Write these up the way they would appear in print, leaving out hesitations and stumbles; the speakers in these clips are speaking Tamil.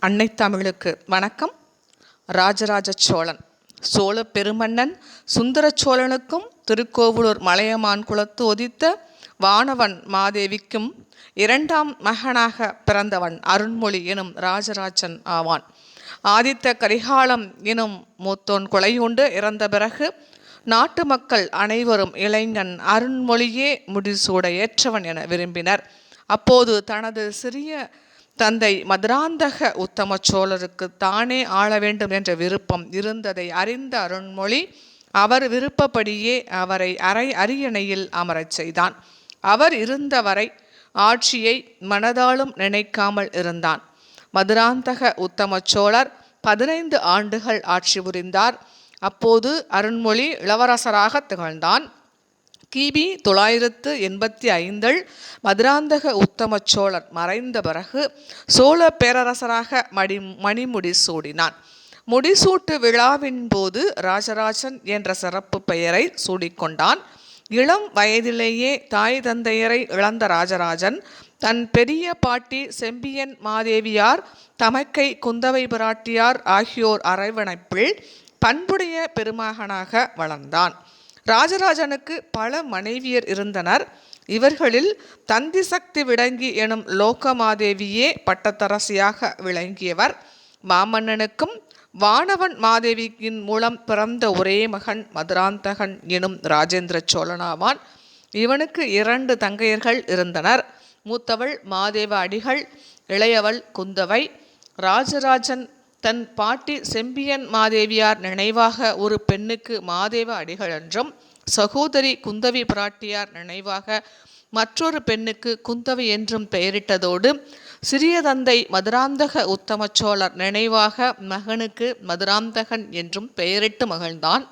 அன்னை தமிழுக்கு வணக்கம். ராஜராஜ சோழன் சோழ பெருமன்னன் சுந்தர சோழனுக்கும் திருக்கோவலூர் மலையமான் குலத்து உதித்த வானவன் மாதேவிக்கும் இரண்டாம் மகனாக பிறந்தவன் அருண்மொழி எனும் ராஜராஜன் ஆவான். ஆதித்த கரிகாலம் எனும் மூத்தோன் கொலையுண்டு இறந்த பிறகு நாட்டு மக்கள் அனைவரும் இளைஞன் அருண்மொழியே முடிசூட ஏற்றவன் என விரும்பினர். அப்போது தனது சிறிய தந்தை மதுராந்தக உத்தம சோழருக்கு தானே ஆள வேண்டும் என்ற விருப்பம் இருந்ததை அறிந்த அருண்மொழி அவர் விருப்பப்படியே அவரை அரியணையில் அமரச் செய்தான். அவர் இருந்தவரை ஆட்சியை மனதாலும் நினைக்காமல் இருந்தான். மதுராந்தக உத்தம சோழர் 15 ஆண்டுகள் ஆட்சி புரிந்தார். அப்போது அருண்மொழி இளவரசராக திகழ்ந்தான். கிபி 985 மதுராந்தக உத்தம சோழர் மறைந்த பிறகு சோழ பேரரசராக மணிமுடி சூடினான். முடிசூட்டு விழாவின் போது ராஜராஜன் என்ற சிறப்பு பெயரை சூடிக்கொண்டான். இளம் வயதிலேயே தாய் தந்தையரை இழந்த ராஜராஜன் தன் பெரிய பாட்டி செம்பியன் மாதேவியார், தமக்கை குந்தவை பிராட்டியார் ஆகியோர் அரவணைப்பில் பண்புடைய பெருமகனாக வளர்ந்தான். ராஜராஜனுக்கு பல மனைவியர் இருந்தனர். இவர்களில் தந்தி சக்தி விளங்கி எனும் லோகமாதேவியே பட்டத்தரசியாக விளங்கியவர். மாமன்னனுக்கும் வானவன் மாதேவியின் மூலம் பிறந்த ஒரே மகன் மதுராந்தகன் எனும் ராஜேந்திர சோழனாவான். இவனுக்கு 2 தங்கையர்கள் இருந்தனர். மூத்தவள் மாதேவ அடிகள், இளையவள் குந்தவை. ராஜராஜன் தன் பாட்டி செம்பியன் மாதேவியார் நினைவாக ஒரு பெண்ணுக்கு மாதேவ அடிகள் என்றும், சகோதரி குந்தவி பிராட்டியார் நினைவாக மற்றொரு பெண்ணுக்கு குந்தவை என்றும் பெயரிட்டதோடு சிறிய தந்தை மதுராந்தக உத்தம சோழர் நினைவாக மகனுக்கு மதுராந்தகன் என்றும் பெயரிட்டு மகிழ்ந்தான்.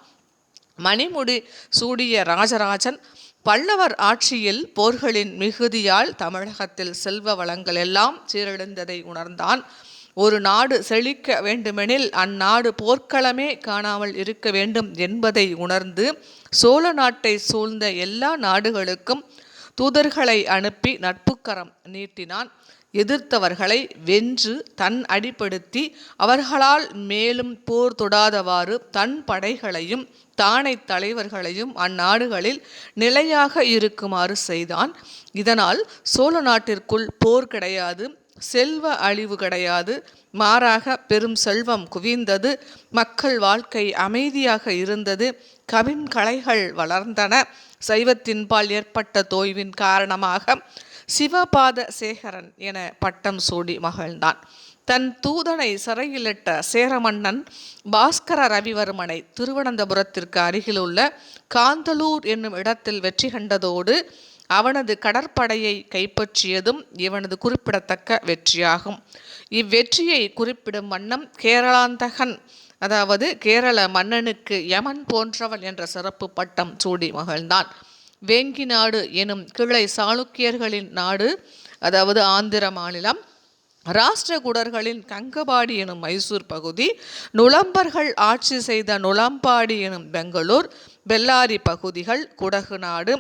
மணிமுடி சூடிய ராஜராஜன் பல்லவர் ஆட்சியில் போர்களின் மிகுதியால் தமிழகத்தில் செல்வ வளங்கள் எல்லாம் சீரழிந்ததை உணர்ந்தான். ஒரு நாடு செழிக்க வேண்டுமெனில் அந்நாடு போர்க்களமே காணாமல் இருக்க வேண்டும் என்பதை உணர்ந்து சோழ நாட்டை சூழ்ந்த எல்லா நாடுகளுக்கும் தூதர்களை அனுப்பி நட்புக்கரம் நீட்டினான். எதிர்த்தவர்களை வென்று தன் அடிப்படுத்தி அவர்களால் மேலும் போர் தொடாதவாறு தன் படைகளையும் தானை தலைவர்களையும் அந்நாடுகளில் நிலையாக இருக்குமாறு செய்தான். இதனால் சோழ நாட்டிற்குள் போர் கிடையாது, செல்வ அழிவு கிடையாது. மாறாக பெரும் செல்வம் குவிந்தது. மக்கள் வாழ்க்கை அமைதியாக இருந்தது. கவின் கலைகள் வளர்ந்தன. சைவத்தின்பால் ஏற்பட்ட தோய்வின் காரணமாக சிவபாத சேகரன் என பட்டம் சூடி மகிழ்ந்தான். தன் தூதனை சிறையிலிட்ட சேரமன்னன் பாஸ்கர ரவிவர்மனை திருவனந்தபுரத்திற்கு அருகிலுள்ள காந்தலூர் என்னும் இடத்தில் வெற்றி கண்டதோடு அவனது கடற்படையை கைப்பற்றியதும் இவனது குறிப்பிடத்தக்க வெற்றியாகும். இவ்வெற்றியை குறிப்பிடும் வண்ணம் கேரளாந்தகன், அதாவது கேரள மன்னனுக்கு யமன் போன்றவன் என்ற சிறப்பு பட்டம் சூடி மகிழ்ந்தான். வேங்கி நாடு எனும் கிளை சாளுக்கியர்களின் நாடு, அதாவது ஆந்திர மாநிலம், ராஷ்டிரகூடர்களின் கங்கபாடி எனும் மைசூர் பகுதி, நுளம்பர்கள் ஆட்சி செய்த நுளம்பாடி எனும் பெங்களூர், பெல்லாரி பகுதிகள், குடகு நாடு,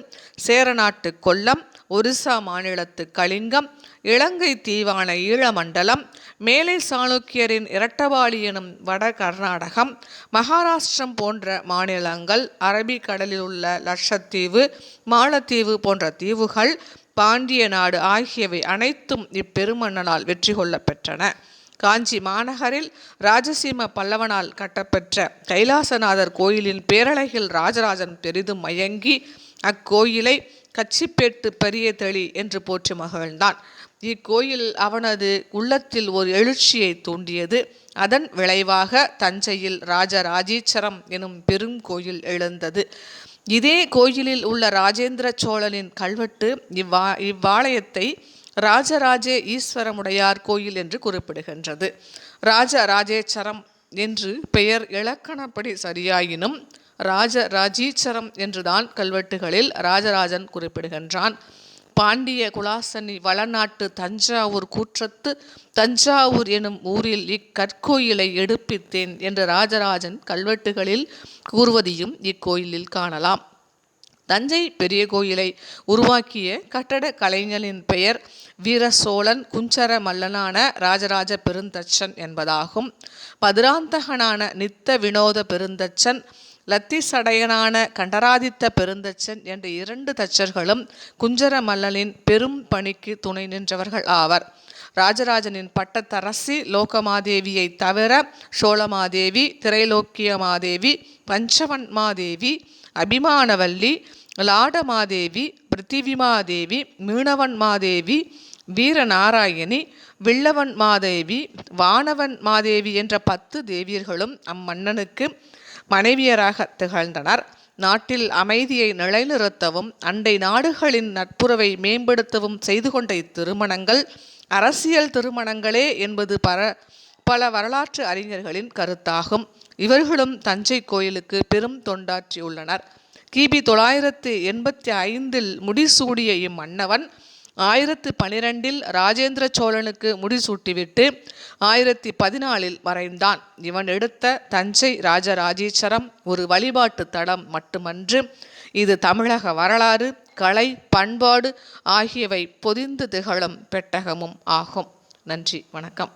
சேரநாட்டு கொல்லம், ஒரிசா மாநிலத்து கலிங்கம், இலங்கை தீவான ஈழமண்டலம், மேலை சாளுக்கியரின் இரட்டபாடி எனும் வட கர்நாடகம், மகாராஷ்டிரம் போன்ற மாநிலங்கள், அரபிக்கடலில் உள்ள லட்சத்தீவு, மாலத்தீவு போன்ற தீவுகள், பாண்டிய நாடு ஆகியவை அனைத்தும் இப்பெருமன்னனால் வெற்றி கொள்ள பெற்றன. காஞ்சி மாநகரில் ராஜசீம பல்லவனால் கட்டப்பெற்ற கைலாசநாதர் கோயிலின் பேரழகில் ராஜராஜன் பெரிதும் மயங்கி அக்கோயிலை கச்சிப்பேட்டு பெரிய தெளி என்று போற்றி மகிழ்ந்தான். இக்கோயில் அவனது உள்ளத்தில் ஒரு எழுச்சியை தூண்டியது. அதன் விளைவாக தஞ்சையில் ராஜராஜீச்சரம் எனும் பெரும் கோயில் எழுந்தது. இதே கோயிலில் உள்ள ராஜேந்திர சோழனின் கல்வெட்டு இவ்வாலயத்தை ராஜராஜே ஈஸ்வரமுடையார் கோயில் என்று குறிப்பிடுகின்றது. ராஜராஜேச்சரம் என்று பெயர் இலக்கணப்படி சரியாயினும் ராஜராஜீச்சரம் என்றுதான் கல்வெட்டுகளில் ராஜராஜன் குறிப்பிடுகின்றான். பாண்டிய குலாசனி வளநாட்டு தஞ்சாவூர் கூற்றத்து தஞ்சாவூர் எனும் ஊரில் இக்கற்கோயிலை எடுப்பித்தேன் என்று ராஜராஜன் கல்வெட்டுகளில் கூறுவதையும் இக்கோயிலில் காணலாம். தஞ்சை பெரிய கோயிலை உருவாக்கிய கட்டட கலைஞனின் பெயர் வீர சோழன் குஞ்சர மல்லனான ராஜராஜ பெருந்தச்சன் என்பதாகும். மதுராந்தகனான நித்த வினோத பெருந்தச்சன், லத்திசடையனான கண்டராதித்த பெருந்தச்சன் என்ற 2 தச்சர்களும் குஞ்சர மல்லனின் பெரும் பணிக்கு துணை நின்றவர்கள் ஆவர். ராஜராஜனின் பட்டத்தரசி லோகமாதேவியை தவிர சோழமாதேவி, திரைலோக்கியமாதேவி, பஞ்சவன்மாதேவி, அபிமானவல்லி, லாடமாதேவி, பிருத்திவிமாதேவி, மீனவன்மாதேவி, வீரநாராயணி, வில்லவன்மாதேவி, வானவன்மாதேவி என்ற 10 தேவியர்களும் அம்மன்னனுக்கு மனைவியராக திகழ்ந்தனர். நாட்டில் அமைதியை நிலைநிறுத்தவும் அண்டை நாடுகளின் நட்புறவை மேம்படுத்தவும் செய்து கொண்ட இத்திருமணங்கள் அரசியல் திருமணங்களே என்பது பல வரலாற்று அறிஞர்களின் கருத்தாகும். இவர்களும் தஞ்சை கோயிலுக்கு பெரும் தொண்டாற்றியுள்ளனர். கிபி 985 முடிசூடிய இம்மன்னவன் 1012 ராஜேந்திர சோழனுக்கு முடிசூட்டிவிட்டு 1014 மறைந்தான். இவன் எடுத்த தஞ்சை ராஜராஜேஸ்வரம் ஒரு வழிபாட்டு தலம் மட்டுமன்று, இது தமிழக வரலாறு, கலை, பண்பாடு ஆகியவை பொதிந்து திகழும் பெட்டகமும் ஆகும். நன்றி, வணக்கம்.